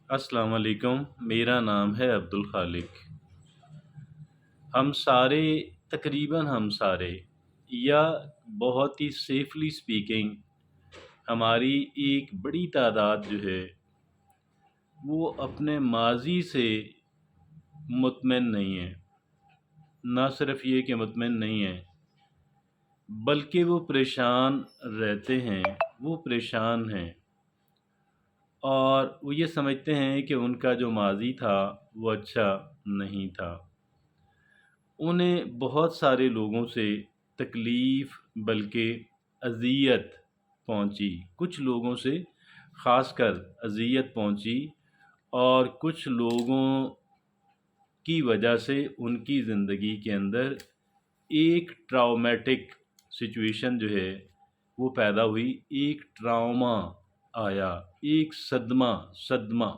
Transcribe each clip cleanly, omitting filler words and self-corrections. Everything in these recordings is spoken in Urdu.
السلام علیکم، میرا نام ہے عبد الخالق۔ ہم سارے تقریباً ہم سارے یا بہت ہی سیفلی سپیکنگ ہماری ایک بڑی تعداد جو ہے وہ اپنے ماضی سے مطمئن نہیں ہے۔ نہ صرف یہ کہ مطمئن نہیں ہے بلکہ وہ پریشان رہتے ہیں، وہ پریشان ہیں اور وہ یہ سمجھتے ہیں کہ ان کا جو ماضی تھا وہ اچھا نہیں تھا۔ انہیں بہت سارے لوگوں سے تکلیف بلکہ اذیت پہنچی، کچھ لوگوں سے خاص کر اذیت پہنچی اور کچھ لوگوں کی وجہ سے ان کی زندگی کے اندر ایک ٹراؤمیٹک سچویشن جو ہے وہ پیدا ہوئی، ایک ٹراما آیا، ایک صدمہ،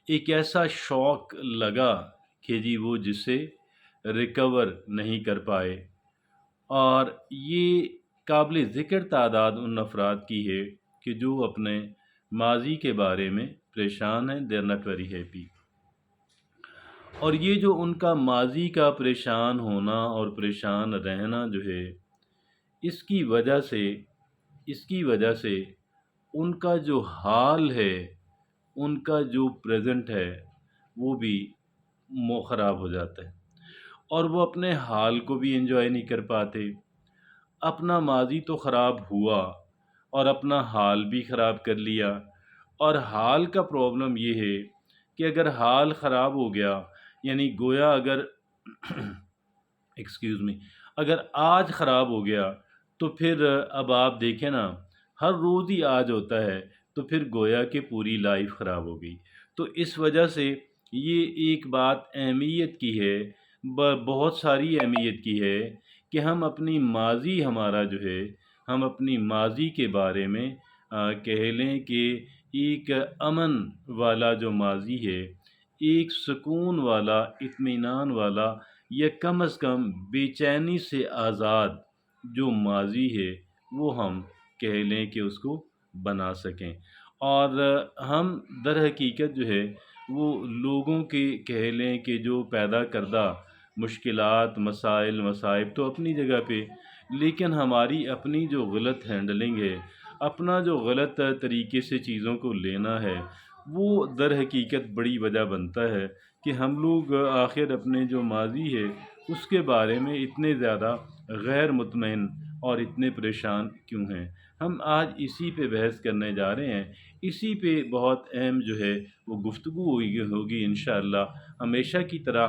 ایک ایسا شوق لگا کہ جی وہ جسے ریکور نہیں کر پائے۔ اور یہ قابل ذکر تعداد ان افراد کی ہے کہ جو اپنے ماضی کے بارے میں پریشان ہیں، they are not very happy. اور یہ جو ان کا ماضی کا پریشان ہونا اور پریشان رہنا جو ہے اس کی وجہ سے ان کا جو حال ہے، ان کا جو پریزنٹ ہے وہ بھی خراب ہو جاتا ہے، اور وہ اپنے حال کو بھی انجوائے نہیں کر پاتے۔ اپنا ماضی تو خراب ہوا اور اپنا حال بھی خراب کر لیا، اور حال کا پرابلم یہ ہے کہ اگر حال خراب ہو گیا یعنی گویا اگر ایکسکیوز می اگر آج خراب ہو گیا تو پھر اب آپ دیکھیں نا، ہر روز ہی آج ہوتا ہے تو پھر گویا کہ پوری لائف خراب ہو گئی۔ تو اس وجہ سے یہ ایک بات اہمیت کی ہے، بہت ساری اہمیت کی ہے کہ ہم اپنی ماضی ہمارا جو ہے، ہم اپنی ماضی کے بارے میں کہہ لیں کہ ایک امن والا جو ماضی ہے، ایک سکون والا، اطمینان والا، یا کم از کم بے چینی سے آزاد جو ماضی ہے وہ ہم کہہ لیں کہ اس کو بنا سکیں۔ اور ہم در حقیقت جو ہے وہ لوگوں کے کہہ لیں کہ جو پیدا کردہ مشکلات، مسائل، مصائب تو اپنی جگہ پہ، لیکن ہماری اپنی جو غلط ہینڈلنگ ہے، اپنا جو غلط طریقے سے چیزوں کو لینا ہے، وہ در حقیقت بڑی وجہ بنتا ہے کہ ہم لوگ آخر اپنے جو ماضی ہے اس کے بارے میں اتنے زیادہ غیر مطمئن اور اتنے پریشان کیوں ہیں۔ ہم آج اسی پہ بحث کرنے جا رہے ہیں، اسی پہ بہت اہم جو ہے وہ گفتگو ہوگی انشاءاللہ۔ ہمیشہ کی طرح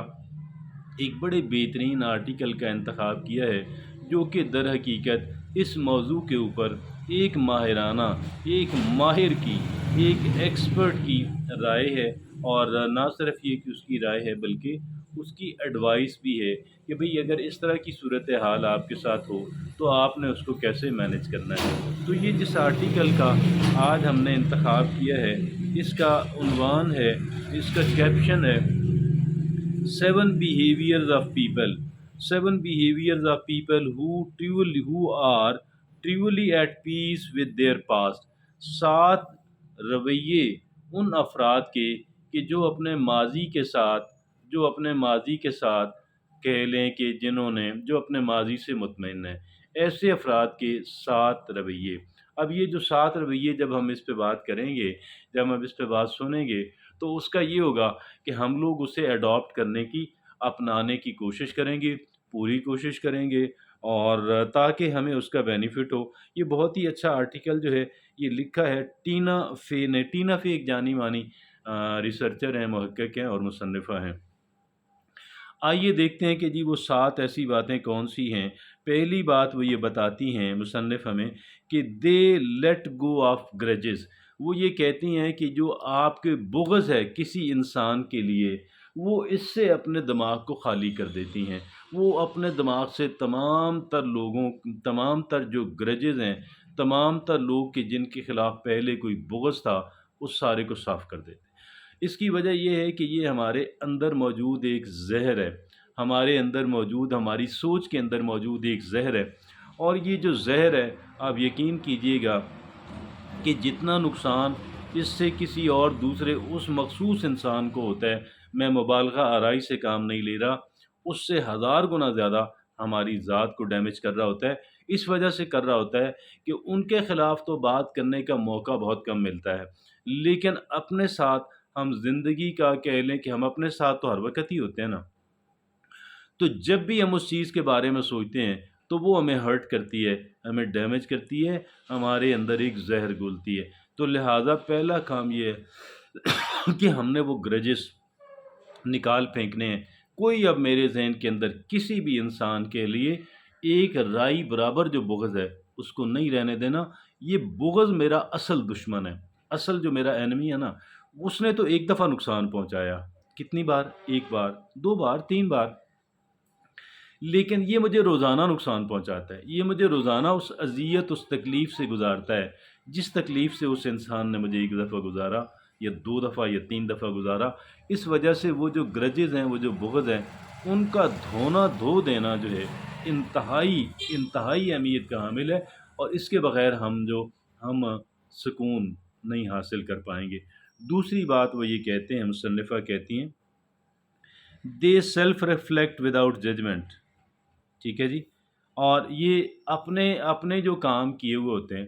ایک بڑے بہترین آرٹیکل کا انتخاب کیا ہے جو کہ در حقیقت اس موضوع کے اوپر ایک ماہرانہ، ایک ماہر کی، ایک ایکسپرٹ کی رائے ہے، اور نہ صرف یہ کہ اس کی رائے ہے بلکہ اس کی ایڈوائس بھی ہے کہ بھئی اگر اس طرح کی صورتحال آپ کے ساتھ ہو تو آپ نے اس کو کیسے مینج کرنا ہے۔ تو یہ جس آرٹیکل کا آج ہم نے انتخاب کیا ہے، اس کا عنوان ہے، اس کا کیپشن ہے Seven behaviors of people. Seven behaviors of people who are truly at peace with their past. 7 رویے ان افراد کے کہ جو اپنے ماضی کے ساتھ کہہ لیں کہ جنہوں نے جو اپنے ماضی سے مطمئن ہیں، ایسے افراد کے 7 رویے۔ اب یہ جو 7 رویے جب ہم اس پہ بات کریں گے، جب ہم اس پہ بات سنیں گے تو اس کا یہ ہوگا کہ ہم لوگ اسے اڈاپٹ کرنے کی، اپنانے کی کوشش کریں گے، پوری کوشش کریں گے، اور تاکہ ہمیں اس کا بینیفٹ ہو۔ یہ بہت ہی اچھا آرٹیکل جو ہے یہ لکھا ہے ٹینا فے نے۔ ٹینا فے ایک جانی مانی ریسرچر ہیں، محقق ہیں اور مصنفہ ہیں۔ آئیے دیکھتے ہیں کہ جی وہ 7 ایسی باتیں کون سی ہیں۔ پہلی بات وہ یہ بتاتی ہیں مصنف ہمیں کہ they let go of grudges. وہ یہ کہتی ہیں کہ جو آپ کے بغض ہے کسی انسان کے لیے، وہ اس سے اپنے دماغ کو خالی کر دیتی ہیں۔ وہ اپنے دماغ سے تمام تر جو گرجز ہیں، تمام تر لوگ کہ جن کے خلاف پہلے کوئی بغض تھا، اس سارے کو صاف کر دیتے ہیں۔ اس کی وجہ یہ ہے کہ یہ ہمارے اندر موجود ایک زہر ہے، ہمارے اندر موجود، ہماری سوچ کے اندر موجود ایک زہر ہے، اور یہ جو زہر ہے آپ یقین کیجئے گا کہ جتنا نقصان اس سے کسی اور دوسرے اس مخصوص انسان کو ہوتا ہے، میں مبالغہ آرائی سے کام نہیں لے رہا، اس سے ہزار گنا زیادہ ہماری ذات کو ڈیمیج کر رہا ہوتا ہے۔ اس وجہ سے کر رہا ہوتا ہے کہ ان کے خلاف تو بات کرنے کا موقع بہت کم ملتا ہے، لیکن اپنے ساتھ ہم زندگی کا کہہ لیں کہ ہم اپنے ساتھ تو ہر وقت ہی ہوتے ہیں نا، تو جب بھی ہم اس چیز کے بارے میں سوچتے ہیں تو وہ ہمیں ہرٹ کرتی ہے، ہمیں ڈیمیج کرتی ہے، ہمارے اندر ایک زہر گھلتی ہے۔ تو لہٰذا پہلا کام یہ ہے کہ ہم نے وہ گرجز نکال پھینکنے ہیں۔ کوئی اب میرے ذہن کے اندر کسی بھی انسان کے لیے ایک رائی برابر جو بغض ہے اس کو نہیں رہنے دینا۔ یہ بغض میرا اصل دشمن ہے، اصل جو میرا اینمی ہے نا، اس نے تو ایک دفعہ نقصان پہنچایا۔ کتنی بار؟ ایک بار، دو بار، تین بار، لیکن یہ مجھے روزانہ نقصان پہنچاتا ہے، یہ مجھے روزانہ اس اذیت اس تکلیف سے گزارتا ہے جس تکلیف سے اس انسان نے مجھے ایک دفعہ گزارا یا دو دفعہ یا تین دفعہ گزارا۔ اس وجہ سے وہ جو گرجز ہیں، وہ جو بغض ہیں، ان کا دھونا دھو دینا جو ہے انتہائی انتہائی اہمیت کا حامل ہے، اور اس کے بغیر ہم سکون نہیں حاصل کر پائیں گے۔ دوسری بات وہ یہ کہتے ہیں، مصنفہ کہتی ہیں، دے سیلف ریفلیکٹ وداؤٹ ججمنٹ، ٹھیک ہے جی، اور یہ اپنے اپنے جو کام کیے ہوئے ہوتے ہیں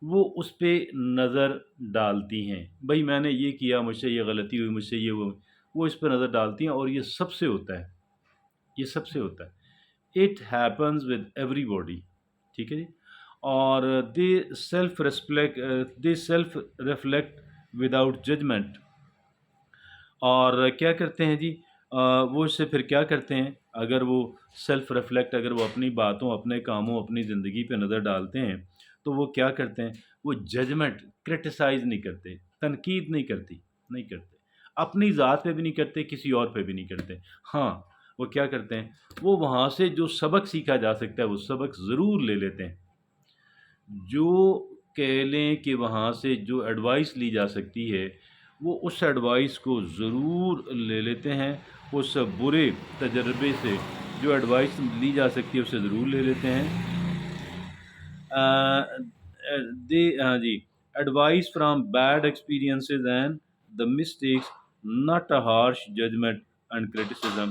وہ اس پہ نظر ڈالتی ہیں، بھئی میں نے یہ کیا، مجھ سے یہ غلطی ہوئی، مجھ سے یہ ہوا، وہ اس پہ نظر ڈالتی ہیں، اور یہ سب سے ہوتا ہے، یہ سب سے ہوتا ہے، it happens with every body, ٹھیک ہے جی، اور دے سیلف ریفلیکٹ وداؤٹ ججمنٹ، اور کیا کرتے ہیں جی، وہ اس سے پھر کیا کرتے ہیں، اگر وہ سیلف ریفلیکٹ، اگر وہ اپنی باتوں، اپنے کاموں، اپنی زندگی پہ نظر ڈالتے ہیں تو وہ کیا کرتے ہیں، وہ ججمنٹ، کرٹیسائز نہیں کرتے، تنقید نہیں کرتے، اپنی ذات پہ بھی نہیں کرتے، کسی اور پہ بھی نہیں کرتے۔ ہاں، وہ کیا کرتے ہیں، وہ وہاں سے جو سبق سیکھا جا سکتا ہے وہ سبق ضرور لے لیتے ہیں، جو کہہ لیں کہ وہاں سے جو ایڈوائس لی جا سکتی ہے وہ اس ایڈوائس کو ضرور لے لیتے ہیں، اس برے تجربے سے جو ایڈوائس لی جا سکتی ہے اسے ضرور لے لیتے ہیں۔ ہاں جی، advice from bad experiences and the mistakes, not a harsh judgement and criticism.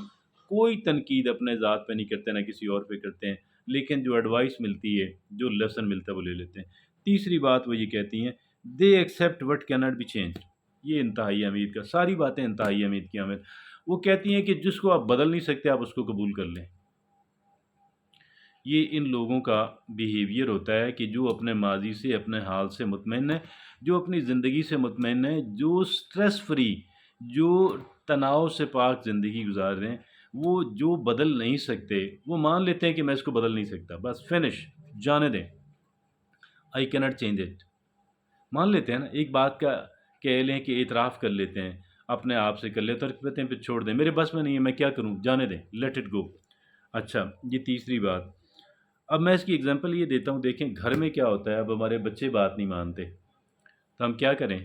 کوئی تنقید اپنے ذات پہ نہیں کرتے، نہ کسی اور پہ کرتے ہیں، لیکن جو ایڈوائس ملتی ہے، جو لیسن ملتا ہے وہ لے لیتے ہیں۔ تیسری بات وہ یہ کہتی ہیں، دے ایکسیپٹ وٹ کی ناٹ بی چینج۔ یہ انتہائی اہمیت کا، ساری باتیں انتہائی اہمیت کی حامل۔ وہ کہتی ہیں کہ جس کو آپ بدل نہیں سکتے آپ اس کو قبول کر لیں۔ یہ ان لوگوں کا بیہیویئر ہوتا ہے کہ جو اپنے ماضی سے، اپنے حال سے مطمئن ہے، جو اپنی زندگی سے مطمئن ہے، جو سٹریس فری، جو تناؤ سے پاک زندگی گزار رہے ہیں، وہ جو بدل نہیں سکتے، وہ مان لیتے ہیں کہ میں اس کو بدل نہیں سکتا، بس فنش، جانے دیں، آئی کینٹ چینج اٹ، مان لیتے ہیں نا، ایک بات کا کہہ لیں کہ اعتراف کر لیتے ہیں، اپنے آپ سے کر لیتے ہیں، اور کہتے ہیں پھر چھوڑ دیں، میرے بس میں نہیں ہے، میں کیا کروں، جانے دیں، لیٹ اٹ گو۔ اچھا، یہ تیسری بات۔ اب میں اس کی اگزامپل یہ دیتا ہوں، دیکھیں گھر میں کیا ہوتا ہے، اب ہمارے بچے بات نہیں مانتے تو ہم کیا کریں،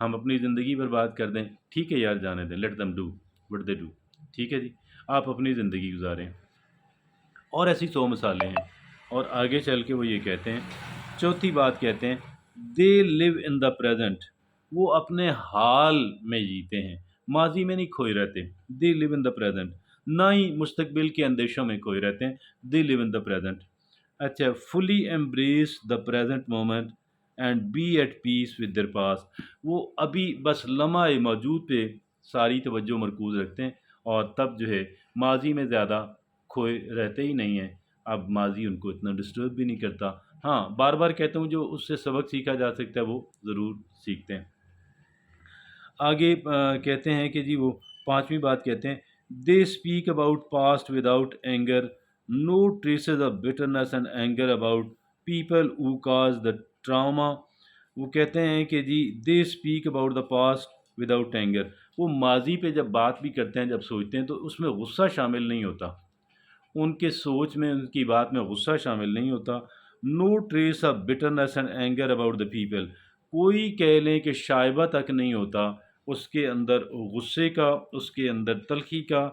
ہم اپنی زندگی پر بات کر دیں، ٹھیک ہے یار جانے دیں، let them do what they do, ٹھیک ہے جی، آپ اپنی زندگی گزاریں۔ اور ایسی 100 مثالیں ہیں، اور آگے چل کے وہ یہ کہتے ہیں، چوتھی بات کہتے ہیں، دے لیو ان دا پریزنٹ، وہ اپنے حال میں جیتے ہیں، ماضی میں نہیں کھوئے رہتے، دے لیو ان دا پریزنٹ، نہ ہی مستقبل کے اندیشوں میں کھوئے رہتے ہیں، دے لیو ان دا پریزنٹ۔ اچھا، fully embrace the present moment and be at peace with their past, وہ ابھی بس لمحہ موجود پہ ساری توجہ مرکوز رکھتے ہیں، اور تب جو ہے ماضی میں زیادہ کھوئے رہتے ہی نہیں ہیں، اب ماضی ان کو اتنا ڈسٹرب بھی نہیں کرتا۔ ہاں، بار بار کہتا ہوں، جو اس سے سبق سیکھا جا سکتا ہے وہ ضرور سیکھتے ہیں۔ آگے کہتے ہیں کہ جی، وہ پانچویں بات کہتے ہیں، they speak about past without anger, no traces of bitterness and anger about people who cause the trauma. وہ کہتے ہیں کہ جی، they speak about the past without anger, وہ ماضی پہ جب بات بھی کرتے ہیں، جب سوچتے ہیں تو اس میں غصہ شامل نہیں ہوتا، ان کے سوچ میں، ان کی بات میں غصہ شامل نہیں ہوتا۔ No trace of bitterness and anger about the people, کوئی کہہ لیں کہ شائبہ تک نہیں ہوتا اس کے اندر غصے کا، اس کے اندر تلخی کا،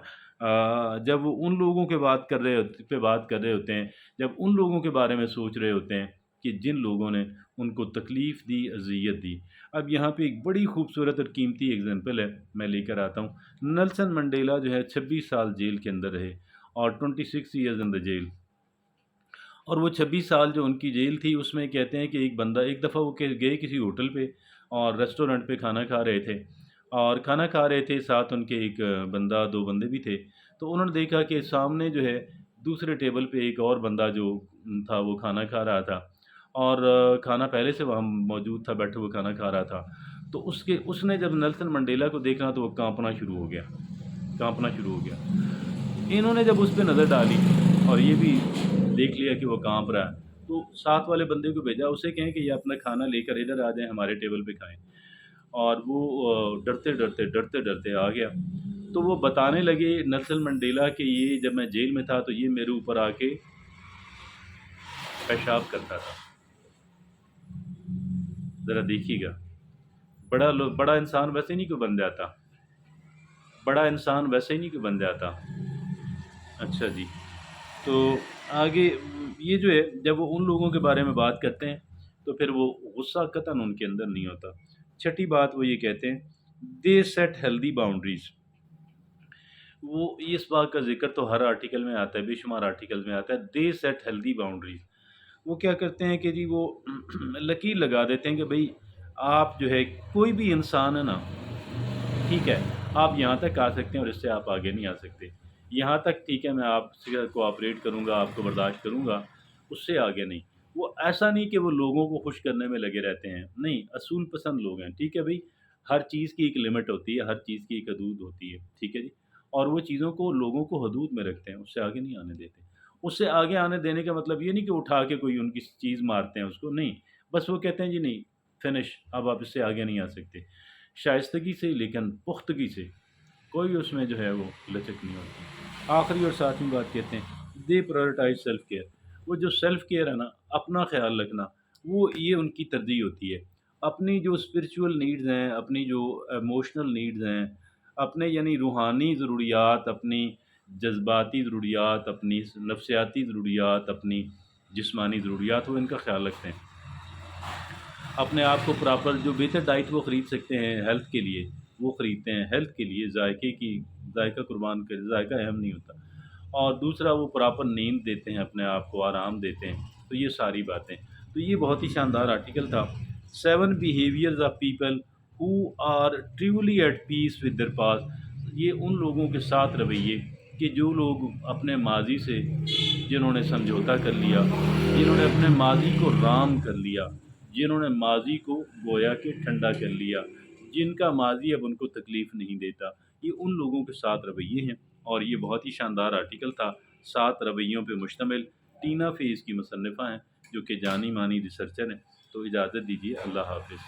جب وہ ان لوگوں کے بات کر رہے ہوتے ہیں، جب ان لوگوں کے بارے میں سوچ رہے ہوتے ہیں کہ جن لوگوں نے ان کو تکلیف دی، اذیت دی۔ اب یہاں پہ ایک بڑی خوبصورت اور قیمتی اگزامپل ہے، میں لے کر آتا ہوں۔ نیلسن منڈیلا جو ہے 26 سال جیل کے اندر رہے، اور 26 ایئرز ان دا جیل۔ اور وہ 26 سال جو ان کی جیل تھی، اس میں کہتے ہیں کہ ایک بندہ، ایک دفعہ وہ گئے کسی ہوٹل پہ اور ریسٹورنٹ پہ کھانا کھا رہے تھے، اور کھانا کھا رہے تھے، ساتھ ان کے ایک بندہ، دو بندے بھی تھے۔ تو انہوں نے دیکھا کہ سامنے جو ہے دوسرے ٹیبل پہ ایک اور بندہ جو تھا وہ کھانا کھا رہا تھا، اور کھانا پہلے سے وہاں موجود تھا، بیٹھے ہوئے کھانا کھا رہا تھا۔ تو اس نے جب نیلسن منڈیلا کو دیکھا تو وہ کانپنا شروع ہو گیا، کانپنا شروع ہو گیا۔ انہوں نے جب اس پہ نظر ڈالی اور یہ بھی دیکھ لیا کہ وہ کانپ رہا ہے، تو ساتھ والے بندے کو بھیجا، اسے کہیں کہ یہ اپنا کھانا لے کر ادھر آ جائیں، ہمارے ٹیبل پہ کھائیں۔ اور وہ ڈرتے آ گیا۔ تو وہ بتانے لگے نیلسن منڈیلا کہ یہ جب میں جیل میں تھا تو یہ میرے اوپر آ کے پیشاب کرتا تھا۔ ذرا دیکھیے گا، بڑا انسان ویسے نہیں کوئی بن جاتا، بڑا انسان ویسے ہی نہیں کوئی بن جاتا۔ اچھا جی، تو آگے یہ جو ہے، جب وہ ان لوگوں کے بارے میں بات کرتے ہیں تو پھر وہ غصہ قطعاً ان کے اندر نہیں ہوتا۔ چھٹی بات وہ یہ کہتے ہیں، دے سیٹ ہیلدی باؤنڈریز۔ وہ اس بات کا ذکر تو ہر آرٹیکل میں آتا ہے، بے شمار آرٹیکل میں آتا ہے، دے سیٹ ہیلدی باؤنڈریز۔ وہ کیا کرتے ہیں کہ جی وہ لکیر لگا دیتے ہیں کہ بھئی آپ جو ہے، کوئی بھی انسان ہے نا، ٹھیک ہے، آپ یہاں تک آ سکتے ہیں اور اس سے آپ آگے نہیں آ سکتے۔ یہاں تک ٹھیک ہے، میں آپ سے کوآپریٹ کروں گا، آپ کو برداشت کروں گا، اس سے آگے نہیں۔ وہ ایسا نہیں کہ وہ لوگوں کو خوش کرنے میں لگے رہتے ہیں، نہیں، اصول پسند لوگ ہیں، ٹھیک ہے بھئی، ہر چیز کی ایک لمٹ ہوتی ہے، ہر چیز کی ایک حدود ہوتی ہے، ٹھیک ہے جی، اور وہ چیزوں کو، لوگوں کو حدود میں رکھتے ہیں، اس سے آگے نہیں آنے دیتے۔ اس سے آگے آنے دینے کا مطلب یہ نہیں کہ اٹھا کے کوئی ان کی چیز مارتے ہیں اس کو، نہیں، بس وہ کہتے ہیں جی نہیں، فنش، اب آپ اس سے آگے نہیں آ سکتے، شائستگی سے، لیکن پختگی سے، کوئی اس میں جو ہے وہ لچک نہیں ہوتی۔ آخری اور ساتویں بات کہتے ہیں، دے پرائرٹائز سیلف کیئر۔ وہ جو سیلف کیئر ہے نا، اپنا خیال رکھنا، وہ یہ ان کی ترجیح ہوتی ہے۔ اپنی جو اسپرچول نیڈز ہیں، اپنی جو ایموشنل نیڈز ہیں، اپنے یعنی روحانی ضروریات، اپنی جذباتی ضروریات، اپنی نفسیاتی ضروریات، اپنی جسمانی ضروریات، وہ ان کا خیال رکھتے ہیں۔ اپنے آپ کو پراپر جو بہتر ڈائٹ وہ خرید سکتے ہیں ہیلتھ کے لیے، وہ خریدتے ہیں ہیلتھ کے لیے، ذائقہ قربان کر، ذائقہ اہم نہیں ہوتا۔ اور دوسرا، وہ پراپر نیند دیتے ہیں، اپنے آپ کو آرام دیتے ہیں۔ تو یہ ساری باتیں، تو یہ بہت ہی شاندار آرٹیکل تھا، 7 behaviours of people who are truly at peace with their past. یہ ان لوگوں کے ساتھ رویے کہ جو لوگ اپنے ماضی سے، جنہوں نے سمجھوتا کر لیا، جنہوں نے اپنے ماضی کو رام کر لیا، جنہوں نے ماضی کو گویا کہ ٹھنڈا کر لیا، جن کا ماضی اب ان کو تکلیف نہیں دیتا، یہ ان لوگوں کے 7 رویے ہیں۔ اور یہ بہت ہی شاندار آرٹیکل تھا، 7 رویوں پہ مشتمل۔ ٹینا فے اس کی مصنفہ ہیں، جو کہ جانی مانی ریسرچر ہیں۔ تو اجازت دیجیے، اللہ حافظ۔